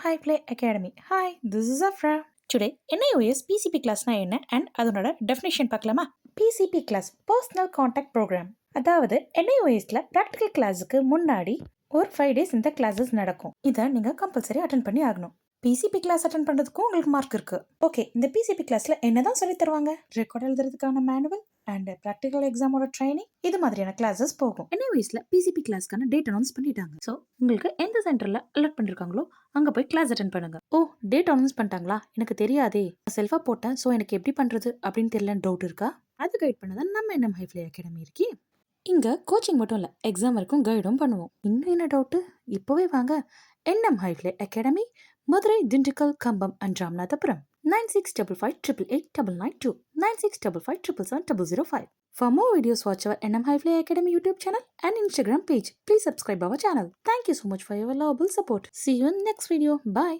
High Play Academy. Hi, this is Afra. Today, NIOS PCP class என்ன and அதனோட definition பார்க்கலாமா? PCP class Personal Contact Program. அதாவது NIOSல practical classக்கு முன்னாடி ஒரு 5 days இந்த classes நடக்கும். இதை நீங்க கம்பல்சரி அட்டென்ட் பண்ணி ஆகணும். பிசிபி கிளாஸ் அட்டன் பண்ணுறதுக்கும் உங்களுக்கு மார்க் இருக்கு. ஓகே, இந்த பிசிபி கிளாஸ்ல என்னதான் சொல்லி தருவாங்க? ரெக்கார்ட் எழுதுறதுக்கான மேனுவல் அண்ட் ப்ராக்டிகல் எக்ஸாமோட ட்ரைனிங், இது மாதிரியான கிளாஸஸ் போகும். NIOSல பிசிபி கிளாஸ்க்கான டேட் அனௌன்ஸ் பண்ணிட்டாங்க. ஸோ உங்களுக்கு எந்த சென்டர்ல அலர்ட் பண்ணிருக்காங்களோ அங்க போய் கிளாஸ் அட்டன் பண்ணுங்க. ஓ, டேட் அனௌன்ஸ் பண்ணிட்டாங்களா? எனக்கு தெரியாதே, செல்ஃபா போட்டேன், ஸோ எனக்கு எப்படி பண்றது அப்படின்னு தெரியலன்னு டவுட் இருக்கா? அது கைட் பண்ணதான் நம்ம NM High Play Academy இருக்கே. இங்க கோச்சிங் மட்டும் இல்ல, எக்ஸாம் வரைக்கும் கைடும் பண்ணுவோம். இன்னும் என்ன டவுட்? இப்போவே வாங்க NM High Play Academy, Madurai, Dindigul, Kambam and Ramanathapuram. 9655888992 9655777005. For more videos, watch our NM High Play Academy YouTube channel and Instagram page. Please subscribe our channel. Thank you so much for your valuable support. See you in next video. Bye.